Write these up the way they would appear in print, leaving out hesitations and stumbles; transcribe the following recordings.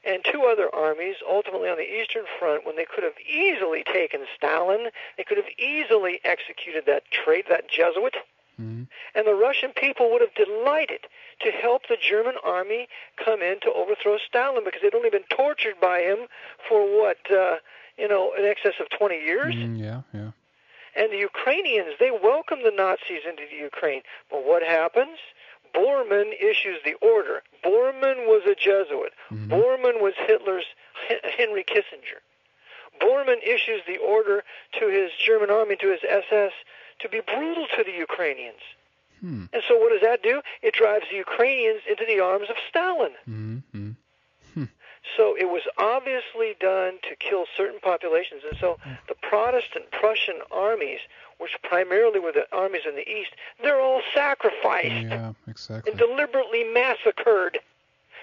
and two other armies, ultimately on the Eastern Front, when they could have easily taken Stalin, they could have easily executed that Jesuit, and the Russian people would have delighted to help the German army come in to overthrow Stalin, because they'd only been tortured by him for in excess of 20 years. Yeah. And the Ukrainians, they welcomed the Nazis into the Ukraine. But what happens? Bormann issues the order. Bormann was a Jesuit. Bormann was Hitler's Henry Kissinger. Bormann issues the order to his German army, to his SS, to be brutal to the Ukrainians. And so what does that do? It drives the Ukrainians into the arms of Stalin. So it was obviously done to kill certain populations. And so the Protestant Prussian armies, which primarily were the armies in the East, they're all sacrificed. Yeah, exactly. And deliberately massacred,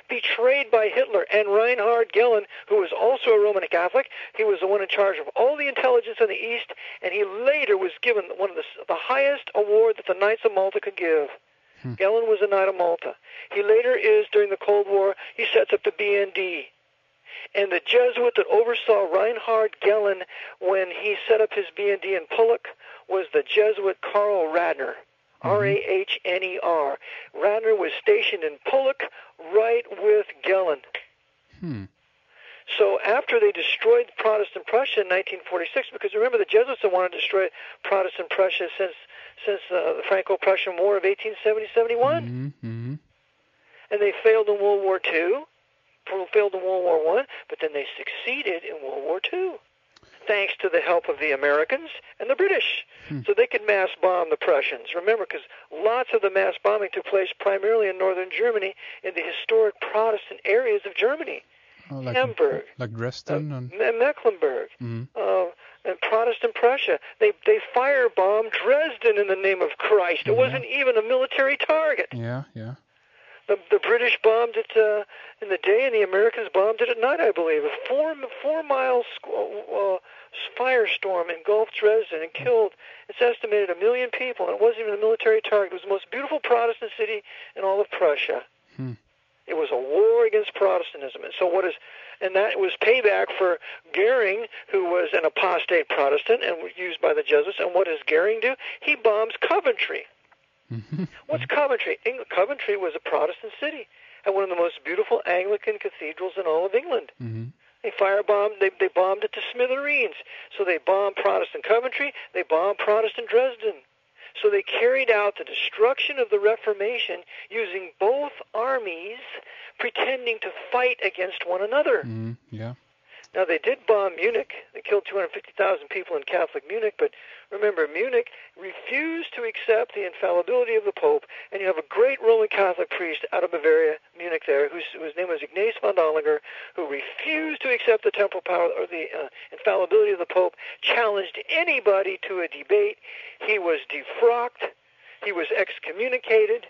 betrayed by Hitler. And Reinhard Gehlen, who was also a Roman Catholic, he was the one in charge of all the intelligence in the East, and he later was given one of the highest award that the Knights of Malta could give. Gehlen was a Knight of Malta. He later is, during the Cold War, he sets up the BND. And the Jesuit that oversaw Reinhard Gehlen when he set up his BND in Pulik was the Jesuit Karl Radner, R-A-H-N-E-R. Radner was stationed in Pulik right with Gehlen. So after they destroyed Protestant Prussia in 1946, because remember the Jesuits had wanted to destroy Protestant Prussia since the Franco-Prussian War of 1870-71. And they failed in World War II, failed in World War I, but then they succeeded in World War II, thanks to the help of the Americans and the British. So they could mass bomb the Prussians. Remember, because lots of the mass bombing took place primarily in northern Germany, in the historic Protestant areas of Germany. Hamburg, like Dresden and Mecklenburg, and Protestant Prussia. They firebombed Dresden in the name of Christ. It wasn't even a military target. Yeah. The British bombed it in the day, and the Americans bombed it at night, I believe. A 4-mile firestorm engulfed Dresden and killed, it's estimated, 1 million people, and it wasn't even a military target. It was the most beautiful Protestant city in all of Prussia. It was a war against Protestantism. And that was payback for Goering, who was an apostate Protestant and was used by the Jesuits. And what does Goering do? He bombs Coventry. What's Coventry? Coventry was a Protestant city, and one of the most beautiful Anglican cathedrals in all of England. They firebombed, they bombed it to smithereens. So they bombed Protestant Coventry, they bombed Protestant Dresden. So they carried out the destruction of the Reformation using both armies pretending to fight against one another. Now, they did bomb Munich. They killed 250,000 people in Catholic Munich, but remember, Munich refused to accept the infallibility of the Pope, and you have a great Roman Catholic priest out of Bavaria, Munich there, whose name was Ignaz von Dollinger, who refused to accept the temporal power or the infallibility of the Pope, challenged anybody to a debate. He was defrocked, he was excommunicated,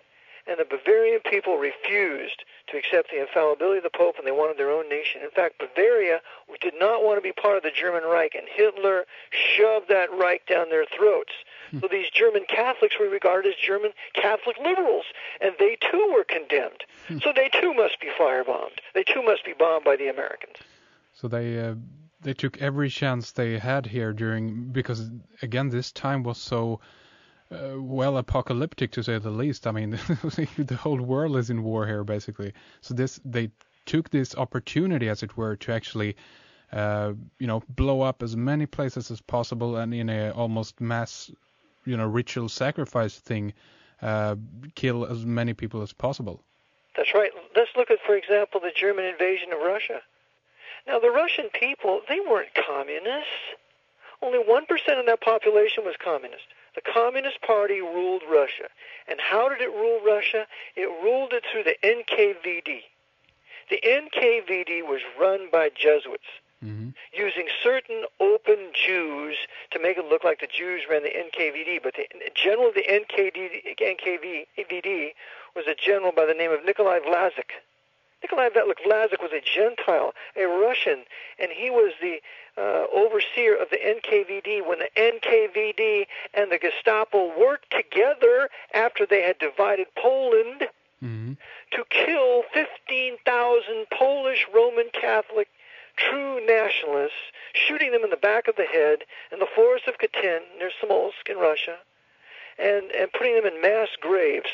and the Bavarian people refused to accept the infallibility of the Pope, and they wanted their own nation. In fact, Bavaria did not want to be part of the German Reich, and Hitler shoved that Reich down their throats. So these German Catholics were regarded as German Catholic liberals, and they too were condemned. So they too must be firebombed. They too must be bombed by the Americans. So they took every chance they had here because again, this time was so apocalyptic, to say the least. I mean, the whole world is in war here, basically. So they took this opportunity, as it were, to actually, blow up as many places as possible, and in a almost mass, ritual sacrifice thing, kill as many people as possible. That's right. Let's look at, for example, the German invasion of Russia. Now, the Russian people, they weren't communists. Only 1% of that population was communist. The Communist Party ruled Russia. And how did it rule Russia? It ruled it through the NKVD. The NKVD was run by Jesuits, using certain open Jews to make it look like the Jews ran the NKVD. But the general of the NKVD was a general by the name of Nikolai Vlasic. Nikolai Vlasic was a Gentile, a Russian, and he was the overseer of the NKVD when the NKVD and the Gestapo worked together after they had divided Poland. to kill 15,000 Polish Roman Catholic true nationalists, shooting them in the back of the head in the forest of Katyn near Smolensk in Russia, and putting them in mass graves.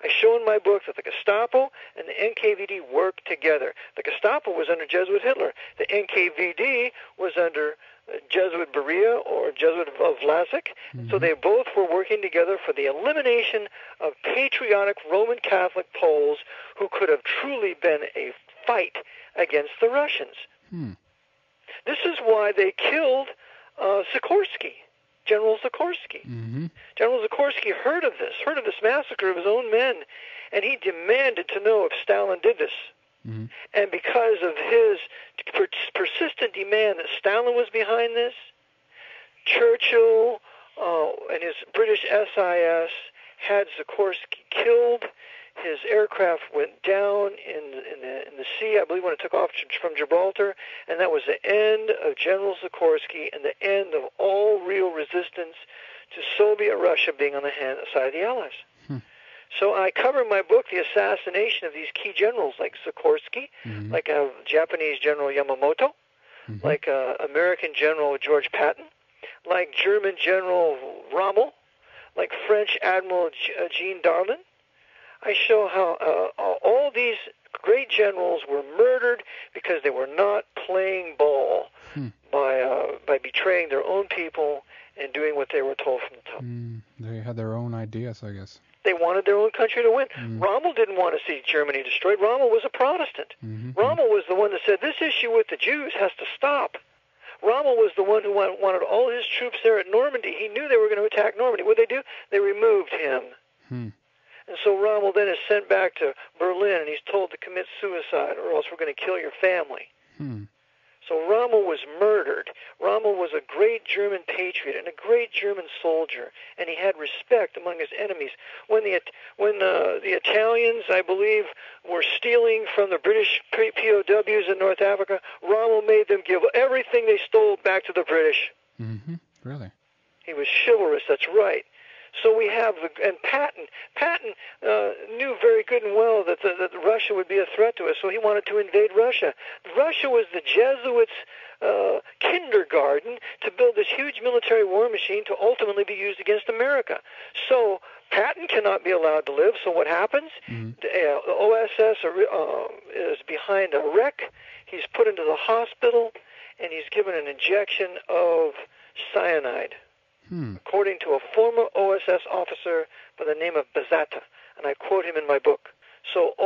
I show in my book that the Gestapo and the NKVD worked together. The Gestapo was under Jesuit Hitler. The NKVD was under Jesuit Beria or Jesuit of Vlasic. So they both were working together for the elimination of patriotic Roman Catholic Poles who could have truly been a fight against the Russians. This is why they killed Sikorsky, General Sikorsky. General Sikorsky heard of this massacre of his own men, and he demanded to know if Stalin did this. And because of his persistent demand that Stalin was behind this, Churchill and his British SIS had Sikorsky killed. His aircraft went down in the sea, I believe, when it took off from Gibraltar, and that was the end of General Sikorsky and the end of all real resistance to Soviet Russia being on the side of the Allies. So I cover in my book the assassination of these key generals like Sikorsky, like Japanese General Yamamoto, like American General George Patton, like German General Rommel, like French Admiral Jean Darlin. I show how all these great generals were murdered because they were not playing ball by betraying their own people and doing what they were told from the top. They had their own ideas, I guess. They wanted their own country to win. Rommel didn't want to see Germany destroyed. Rommel was a Protestant. Rommel was the one that said, this issue with the Jews has to stop. Rommel was the one who wanted all his troops there at Normandy. He knew they were going to attack Normandy. What did they do? They removed him. And so Rommel then is sent back to Berlin, and he's told to commit suicide, or else we're going to kill your family. So Rommel was murdered. Rommel was a great German patriot and a great German soldier, and he had respect among his enemies. When the Italians, I believe, were stealing from the British POWs in North Africa, Rommel made them give everything they stole back to the British. Really? He was chivalrous, that's right. So we have, and Patton knew very good and well that Russia would be a threat to us, so he wanted to invade Russia. Russia was the Jesuits' kindergarten to build this huge military war machine to ultimately be used against America. So Patton cannot be allowed to live, so what happens? The OSS is behind a wreck. He's put into the hospital, and he's given an injection of cyanide. According to a former OSS officer by the name of Bazata, and I quote him in my book. So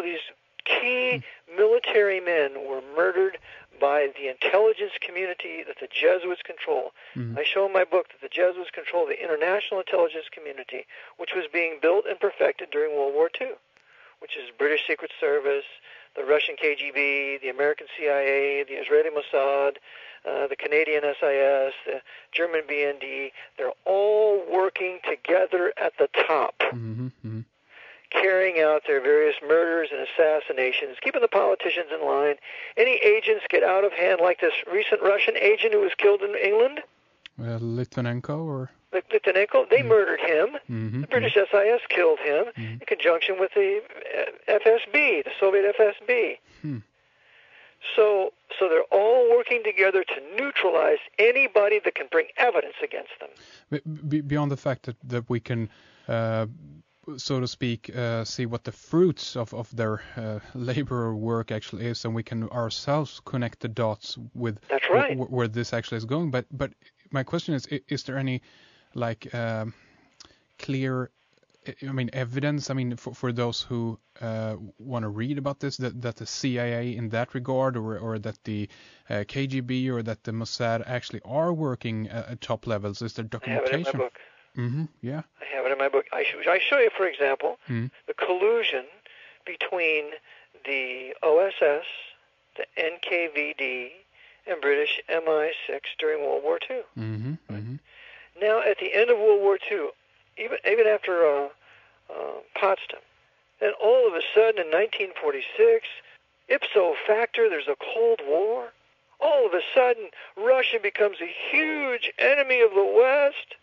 these key military men were murdered by the intelligence community that the Jesuits control. I show in my book that the Jesuits control the international intelligence community, which was being built and perfected during World War II, which is British Secret Service, the Russian KGB, the American CIA, the Israeli Mossad, the Canadian SIS, the German BND. They're all working together at the top, carrying out their various murders and assassinations, keeping the politicians in line. Any agents get out of hand, like this recent Russian agent who was killed in England? Litvinenko, or? Litvinenko, they murdered him. The British SIS killed him in conjunction with the FSB, the Soviet FSB. So they're all working together to neutralize anybody that can bring evidence against them. Beyond the fact that we can, so to speak, see what the fruits of their labor or work actually is, and we can ourselves connect the dots with where this actually is going. But my question is there any clear, evidence, for those who want to read about this, that the CIA in that regard, or that the KGB or that the Mossad actually are working at top levels? Is there documentation? I have it in my book. Yeah. I have it in my book. I show you, for example, the collusion between the OSS, the NKVD, and British MI6 during World War II. Now, at the end of World War II, even after Potsdam, then all of a sudden in 1946, ipso facto, there's a Cold War. All of a sudden, Russia becomes a huge enemy of the West.